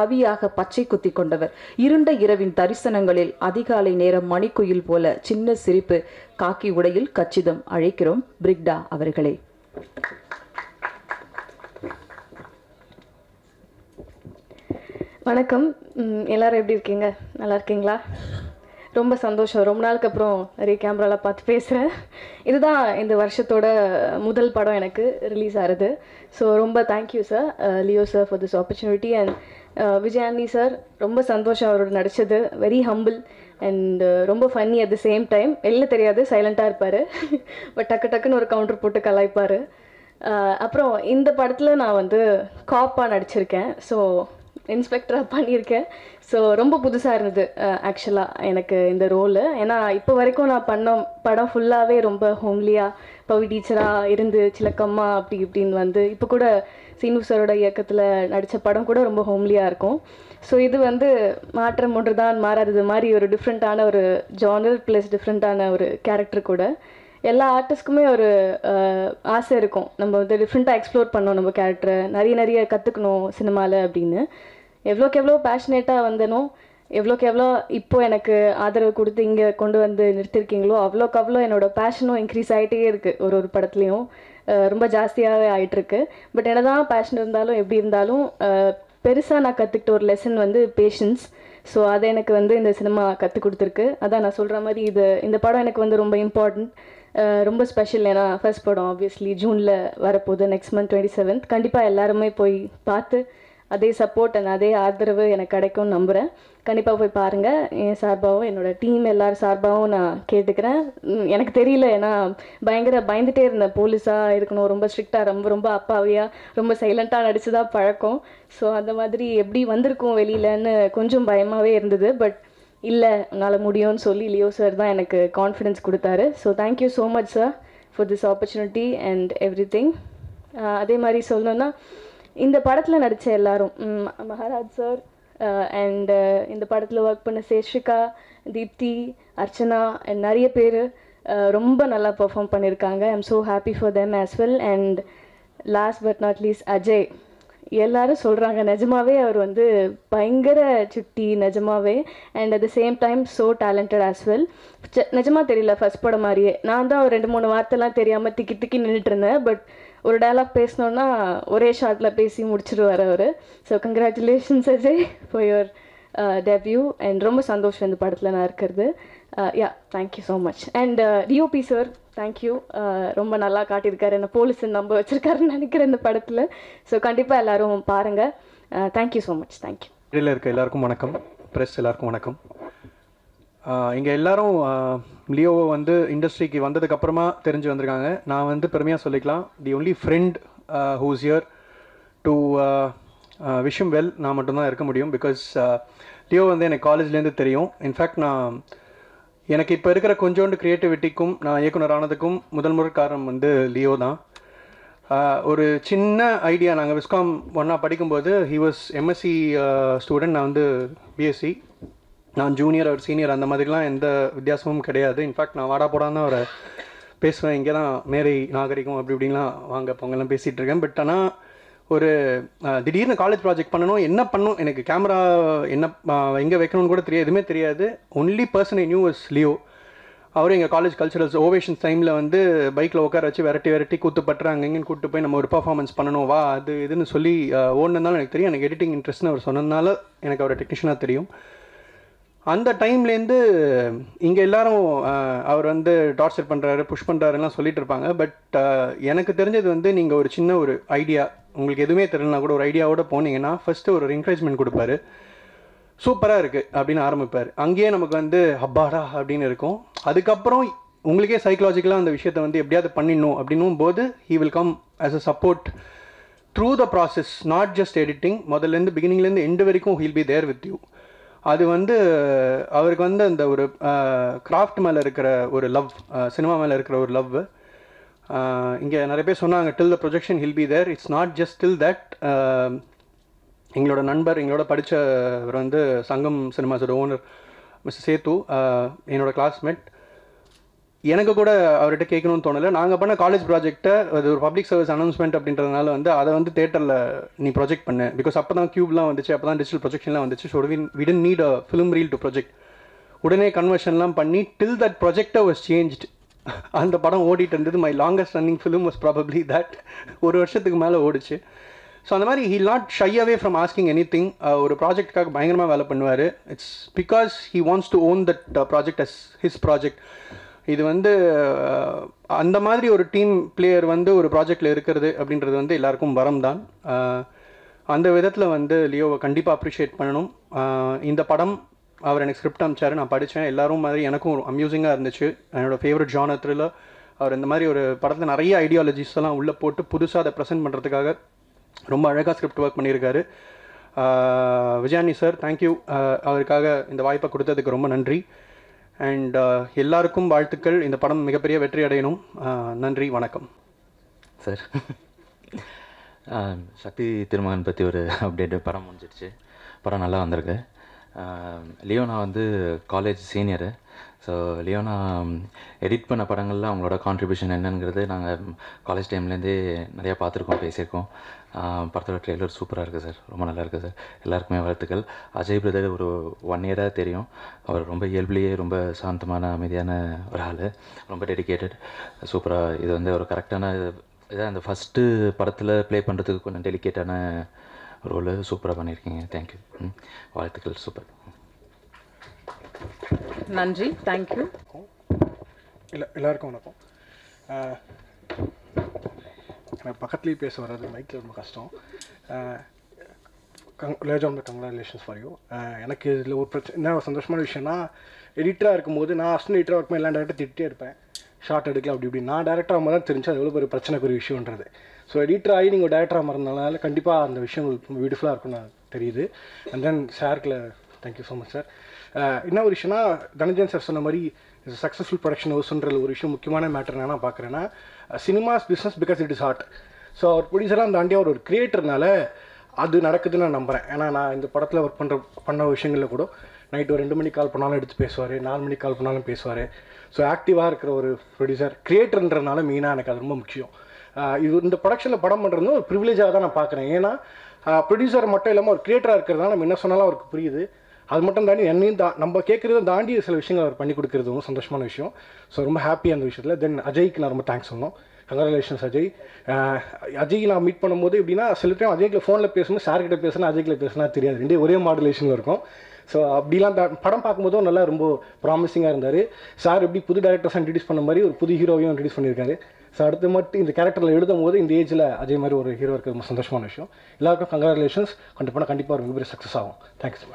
ஆவியாக பச்சை குத்தி கொண்டவர். இருண்ட இரவின் தரிசனங்களில் அதிகாலை நேரம் மணிக்குயில் போல சின்ன சிரிப்பு. காக்கி உடையில் கச்சிதம். அழைக்கிறோம் பிரிக்டா அவர்களே. வணக்கம். எல்லாரும் எப்படி இருக்கீங்க? நல்லா இருக்கீங்களா? ரொம்ப சந்தோஷம். ரொம்ப நாளுக்கு அப்புறம் நிறைய கேமராவில் பார்த்து பேசுகிறேன். இதுதான் இந்த வருஷத்தோட முதல் படம் எனக்கு ரிலீஸ் ஆகிறது. ஸோ ரொம்ப thank you sir, Leo sir, for this opportunity. And Vijayani sir, ரொம்ப சந்தோஷம் அவரோட நடித்தது. வெரி ஹம்பிள் அண்ட் ரொம்ப funny at the same time. வெளில தெரியாது, சைலண்ட்டாக இருப்பார். பட் டக்குன்னு ஒரு கவுண்டர் போட்டு கலாய்ப்பார். அப்புறம் இந்த படத்தில் நான் வந்து காப்பாக நடிச்சிருக்கேன். ஸோ இன்ஸ்பெக்டராக பண்ணியிருக்கேன். ஸோ ரொம்ப புதுசாக இருந்தது ஆக்சுவலாக எனக்கு இந்த ரோலு. ஏன்னா இப்போ வரைக்கும் நான் பண்ண படம் ஃபுல்லாகவே ரொம்ப ஹோம்லியாக பவி டீச்சராக இருந்து சிலக்கம்மா அப்படி இப்படின்னு வந்து இப்போ கூட சீனு சாரோட இயக்கத்தில் நடித்த படம் கூட ரொம்ப ஹோம்லியாக இருக்கும். ஸோ இது வந்து மாற்றம் ஒன்று தான் மாறாதது மாதிரி ஒரு டிஃப்ரெண்ட்டான ஒரு ஜானர் ப்ளஸ் டிஃப்ரெண்ட்டான ஒரு கேரக்டர் கூட. எல்லா ஆர்டிஸ்ட்டுக்குமே ஒரு ஆசை இருக்கும், நம்ம வந்து டிஃப்ரெண்ட்டாக எக்ஸ்ப்ளோர் பண்ணோம் நம்ம கேரக்டரை, நிறைய கற்றுக்கணும் சினிமாவில் அப்படின்னு. எவ்வளோக்கு எவ்வளோ பேஷனேட்டாக வந்தனோ, எவ்வளோக்கு எவ்வளோ இப்போது எனக்கு ஆதரவு கொடுத்து இங்கே கொண்டு வந்து நிறுத்திருக்கீங்களோ அவ்வளோக்கு அவ்வளோ என்னோடய பேஷனும் இன்க்ரீஸ் ஆகிட்டே இருக்குது. ஒரு படத்துலையும் ரொம்ப ஜாஸ்தியாகவே ஆகிட்டுருக்கு. பட் என்ன தான் பேஷன் இருந்தாலும் எப்படி இருந்தாலும் பெருசாக நான் கற்றுக்கிட்ட ஒரு லெசன் வந்து பேஷன்ஸ். ஸோ அதை எனக்கு வந்து இந்த சினிமா கற்றுக் கொடுத்துருக்கு. அதான் நான் சொல்கிற மாதிரி இந்த படம் எனக்கு வந்து ரொம்ப இம்பார்ட்டண்ட், ரொம்ப ஸ்பெஷல். ஏன்னா ஃபர்ஸ்ட் படம் ஆப்வியஸ்லி ஜூனில் வரப்போகுது, நெக்ஸ்ட் மந்த் 27th. கண்டிப்பாக எல்லாருமே போய் பார்த்து அதே சப்போர்ட் அண்ட் அதே ஆதரவு எனக்கு கிடைக்கும்னு நம்புகிறேன். கண்டிப்பாக போய் பாருங்கள். என் சார்பாகவும் என்னோடய டீம் எல்லார் சார்பாகவும் நான் கேட்டுக்கிறேன். எனக்கு தெரியல, ஏன்னா பயந்துகிட்டே இருந்தேன். போலீஸாக இருக்கணும், ரொம்ப ஸ்ட்ரிக்டாக, ரொம்ப அப்பாவியாக, ரொம்ப சைலண்ட்டாக நடிச்சு தான் பழக்கம். ஸோ அந்த மாதிரி எப்படி வந்திருக்கும் வெளியிலன்னு கொஞ்சம் பயமாகவே இருந்தது. பட் இல்லை, உன்னால் முடியும்னு சொல்லி லியோ சார் தான் எனக்கு கான்ஃபிடென்ஸ் கொடுத்தாரு. So thank you so much sir for this opportunity and every thing. அதே மாதிரி சொல்லணுன்னா, இந்த படத்தில் நடித்த எல்லாரும், மகாராஜ் சார் அண்ட் இந்த படத்தில் ஒர்க் பண்ண சேஷிகா, தீப்தி, அர்ச்சனா அண்ட் நிறைய பேர் ரொம்ப நல்லா பெர்ஃபார்ம் பண்ணியிருக்காங்க. I am so happy for them as well. And last but not least Ajay. எல்லாரும் சொல்கிறாங்க நிஜமாவே அவர் வந்து பயங்கர சுட்டி, நிஜமாவே. And at the same time so talented as well. நிஜமாக தெரியல, ஃபர்ஸ்ட் படம் மாதிரியே. நான் தான் ஒரு 2-3 வார்த்தைலாம் தெரியாமல் திக்கி நின்றுட்டு இருந்தேன். பட் ஒரு டயலாக் பேசினோன்னா ஒரே ஷார்ட்டில் பேசி முடிச்சிடுவார் அவர். So congratulations Ajay for your debut. And ரொம்ப சந்தோஷம் இந்த படத்தில் நான் இருக்கிறது. Yeah, thank you so much. And DOP sir, thank you. ரொம்ப நல்லா காட்டியிருக்காரு, என்ன போலீஸ் நம்ப வச்சுருக்காருன்னு நினைக்கிறேன் இந்த படத்தில். ஸோ கண்டிப்பாக எல்லோரும் பாருங்கள். Thank you so much. தேங்க்யூ. இடையில் இருக்க எல்லாருக்கும் வணக்கம், ப்ரெஸ் எல்லாருக்கும் வணக்கம். இங்கே எல்லோரும் லியோவை வந்து இண்டஸ்ட்ரிக்கு வந்ததுக்கப்புறமா தெரிஞ்சு வந்திருக்காங்க. நான் வந்து பெருமையாக சொல்லிக்கலாம், the only friend who's here to wish him well நான் மட்டும்தான் இருக்க முடியும். பிகாஸ் லியோ வந்து எனக்கு காலேஜ்லேருந்து தெரியும். இன்ஃபேக்ட் எனக்கு இப்போ இருக்கிற கொஞ்சோண்டு க்ரியேட்டிவிட்டிக்கும் நான் இயக்குனர் ஆனதுக்கும் முதல் காரணம் வந்து லியோ தான். ஒரு சின்ன ஐடியா, நாங்கள் விஸ்காம் ஒன்றா படிக்கும்போது ஹி வாஸ் எம்எஸ்சி ஸ்டூடெண்ட், நான் வந்து பிஎஸ்சி. நான் ஜூனியர், அவர் சீனியர், அந்த மாதிரிலாம் எந்த வித்தியாசமும் கிடையாது. இன்ஃபேக்ட் நான் வாடா போடான்னு தான் அவரை பேசுவேன். இங்கே தான் மேரி நாகரிகம் அப்படி இப்படின்லாம் வாங்க பொங்கலாம் பேசிகிட்டு இருக்கேன். பட் ஆனால் ஒரு திடீர்னு காலேஜ் ப்ராஜெக்ட் பண்ணணும், என்ன பண்ணணும், எனக்கு கேமரா என்ன எங்கே வைக்கணும்னு கூட தெரியாது, எதுவுமே தெரியாது. Only person I knew is Leo. அவரும் எங்கள் காலேஜ் கல்ச்சரல்ஸ் ஓவேஷன்ஸ் டைமில் வந்து பைக்கில் உட்கார வச்சு விரட்டி கூத்துப்பட்டு அங்கேயும் கூப்பிட்டு போய் நம்ம ஒரு பர்ஃபார்மன்ஸ் பண்ணணும் வா அது இதுன்னு சொல்லி ஓடுனதுனால எனக்கு தெரியும். எனக்கு எடிட்டிங் இன்ட்ரெஸ்ட்னு அவர் சொன்னதுனால எனக்கு அவரை டெக்னீஷியனாக தெரியும். அந்த டைம்லேருந்து இங்கே எல்லோரும் அவர் வந்து டார்ச்சர் பண்ணுறாரு, புஷ் பண்ணுறாருலாம் சொல்லிட்டு இருப்பாங்க. பட் எனக்கு தெரிஞ்சது வந்து நீங்கள் ஒரு சின்ன ஒரு ஐடியா, உங்களுக்கு எதுவுமே தெரியலனா கூட ஒரு ஐடியாவோட போனீங்கன்னா ஃபஸ்ட்டு ஒரு என்கரேஜ்மெண்ட் கொடுப்பாரு. சூப்பராக இருக்குது அப்படின்னு ஆரம்பிப்பார். அங்கேயே நமக்கு வந்து அப்பாடா அப்படின்னு இருக்கும். அதுக்கப்புறம் உங்களுக்கே சைக்கலாஜிக்கலாக அந்த விஷயத்தை வந்து எப்படியாவது பண்ணிடணும் அப்படின்னும் போது he will come as a support through the process, not just editing. முதல்லேருந்து பிகினிங்லேருந்து எண்டு வரைக்கும் he'll be there with you. அது வந்து அவருக்கு வந்து அந்த ஒரு கிராஃப்ட் மேலே இருக்கிற ஒரு லவ், சினிமா மேலே இருக்கிற ஒரு லவ். இங்கே நிறைய பேர் சொன்னாங்க till the projection he'll be there. It's not just till that. எங்களோட நண்பர், எங்களோட படித்தவர் வந்து சங்கம் சினிமாஸோட ஓனர் மிஸ்டர் சேத்து, என்னோடய கிளாஸ்மேட். எனக்கு கூட அவர்கிட்ட கேட்கணும்னு தோணலை. நாங்கள் பண்ண காலேஜ் ப்ராஜெக்ட்டை அது ஒரு பப்ளிக் சர்வீஸ் அனௌன்ஸ்மெண்ட் அப்படின்றதுனால வந்து அதை வந்து தேட்டரில் நீ ப்ரொஜெக்ட் பண்ணு. பிகாஸ் அப்போ தான் க்யூப்லாம் வந்துச்சு, அப்போ தான் டிஜிட்டல் ப்ரொஜெக்ஷன்லாம் வந்துச்சு. So we tend need a film reel to project. உடனே கன்வர்ஷன்லாம் பண்ணி till that projector was changed. அந்த படம் ஓடிட்டு இருந்தது. My longest running film was probably that. ஒரு வருஷத்துக்கு மேலே ஓடிச்சு. ஸோ அந்த மாதிரி he not shy away from asking anything. ஒரு ப்ராஜெக்டுக்காக பயங்கரமாக வேலை பண்ணுவார். It's because he wants to own that project as his project. இது வந்து அந்த மாதிரி ஒரு டீம் பிளேயர் வந்து ஒரு ப்ராஜெக்டில் இருக்கிறது அப்படின்றது வந்து எல்லாருக்கும் வரம் தான். அந்த விதத்தில் வந்து லியோவை கண்டிப்பாக அப்ரிஷியேட் பண்ணணும். இந்த படம் அவர் எனக்கு ஸ்கிரிப்ட் அனுப்பிச்சார், நான் படித்தேன். எல்லாரும் மாதிரி எனக்கும் அம்யூசிங்காக இருந்துச்சு. என்னோடய ஃபேவரட் ஜானர் த்ரில்லர். அவர் இந்த மாதிரி ஒரு படத்தில் நிறைய ஐடியாலஜிஸ் எல்லாம் உள்ளே போட்டு புதுசாக அதை ப்ரெசென்ட் பண்ணுறதுக்காக ரொம்ப அழகாக ஸ்கிரிப்ட் ஒர்க் பண்ணியிருக்காரு. Vijayani sir, thank you. அவருக்காக இந்த வாய்ப்பை கொடுத்ததுக்கு ரொம்ப நன்றி. அண்ட் எல்லாருக்கும் வாழ்த்துக்கள். இந்த படம் மிகப்பெரிய வெற்றி அடையணும். நன்றி, வணக்கம் சார். சக்தி திருமகன் பற்றி ஒரு அப்டேட். படம் முடிஞ்சிடுச்சு, படம் நல்லா வந்திருக்கு. லியோனா வந்து college senior. So Leona edit பண்ண படங்களில் அவங்களோட கான்ட்ரிபியூஷன் என்னங்கிறது நாங்கள் காலேஜ் டைம்லேருந்தே நிறையா பார்த்துருக்கோம், பேசியிருக்கோம். படத்தோட ட்ரெய்லர் சூப்பராக இருக்குது சார், ரொம்ப நல்லா இருக்குது சார். எல்லாருக்குமே வாழ்த்துக்கள். அஜய் பிரதர் ஒரு 1 இயராக தெரியும். அவர் ரொம்ப இயல்புலேயே ரொம்ப சாந்தமான அமைதியான ஒரு ஆள், ரொம்ப டெடிக்கேட்டட், சூப்பராக. இது வந்து ஒரு கரெக்டான இதான் அந்த ஃபஸ்ட்டு படத்தில் ப்ளே பண்ணுறதுக்கு கொஞ்சம் டெலிகேட்டான ரோலு சூப்பராக பண்ணியிருக்கீங்க. தேங்க்யூ, வாழ்த்துக்கள், சூப்பர். நன்றி, தேங்க்யூ. எல்லாருக்கும் வணக்கம். எனக்கு பக்கத்துலேயே பேச வர்றது மைக்கில் ரொம்ப கஷ்டம். Congratulations for you. எனக்கு இதில் ஒரு பிரச்சனை, என்ன சந்தோஷமான விஷயம்னா, எடிட்டராக இருக்கும்போது நான் அசிஸ்டன்ட் எடிட்டராக இருக்கும்போது எல்லாம் டேரக்டாக திட்டே இருப்பேன், ஷார்ட் எடுக்கலாம் அப்படி இப்படி. நான் டேரக்டராக ஆகும்போது தான் தெரிஞ்சு அது எவ்வளோ பெரிய பிரச்சனைக்குரிய விஷயன்றது. ஸோ எடிட்டர் ஆகி நீங்கள் டேரக்டராக மாறினால கண்டிப்பாக அந்த விஷயம் ரொம்ப பியூட்டிஃபுல்லாக இருக்கும்னு தெரியுது. அண்ட் தென் சார்க்கில் தேங்க்யூ ஸோ மச் சார். என்ன ஒரு விஷயம்னா, தனஞ்சன் சார் சொன்ன மாதிரி சக்ஸஸ்ஃபுல் ப்ரொடக்ஷன் ஹவுஸ்ன்ற ஒரு விஷயம் முக்கியமான மேட்டர் என்ன நான் பார்க்குறேன்னா, cinemas business because it is art. So அவர் ப்ரொடியூசராக தாண்டி அவர் ஒரு கிரியேட்டர்னால அது நடக்குதுன்னு நான் நம்புகிறேன். ஏன்னா நான் இந்த படத்தில் ஒர்க் பண்ண விஷயங்களில் கூட நைட்டு ஒரு 2 மணிக்கு கால் பண்ணாலும் எடுத்து பேசுவார், 4 மணிக்கு கால் பண்ணாலும் பேசுவார். ஸோ ஆக்டிவாக இருக்கிற ஒரு ப்ரொடியூசர், கிரியேட்டர்ன்றனால மெயினாக எனக்கு அது ரொம்ப முக்கியம். இது இந்த ப்ரொடக்ஷனில் படம் பண்ணுறது ஒரு ப்ரிவிலேஜாக தான் நான் பார்க்குறேன். ஏன்னா ப்ரொடியூசர் மட்டும் இல்லாமல் ஒரு கிரியேட்டராக இருக்கிறதுனால நம்ம என்ன சொன்னாலும் அவருக்கு புரியுது. அது மட்டும் தாண்டி என்னையும் நம்ம கேட்குறத தாண்டி சில விஷயங்கள் அவர் பண்ணி கொடுக்குறது ரொம்ப சந்தோஷமான விஷயம். ஸோ ரொம்ப ஹாப்பி அந்த விஷயத்தில். தென் அஜய்க்கு நான் ரொம்ப தேங்க்ஸ் சொல்லணும். கங்க்ராச்சுலேஷன்ஸ் அஜய். அஜய் நான் மீட் பண்ணும்போது எப்படின்னா, சில டைம் அஜய்க்கில் ஃபோனில் பேசும்போது சார்கிட்ட பேசுனா அஜய்க்கில் பேசுனா தெரியாது, ரெண்டே ஒரே மாடுலேஷனில் இருக்கும். ஸோ அப்படிலாம் படம் பார்க்கும்போதும் நல்லா ரொம்ப ப்ராமிசிங்காக இருந்தார். சார் எப்படி புது டேரக்டர்ஸ் இன்ட்ரடியூஸ் பண்ண மாதிரி ஒரு புது ஹீரோவையும் இன்ட்ரடியூஸ் பண்ணியிருக்காரு. ஸோ அடுத்து மட்டும் இந்த கேரக்டரில் எழுதும் போது இந்த ஏஜில் அஜய் மாதிரி ஒரு ஹீரோ இருக்கிறது ரொம்ப சந்தோஷமான விஷயம். எல்லாருக்கும் கங்க்ராச்சுலேஷன்ஸ். கண்டிப்பாக ஒரு மிகப்பெரிய சக்ஸஸ் ஆகும். Thank you so much.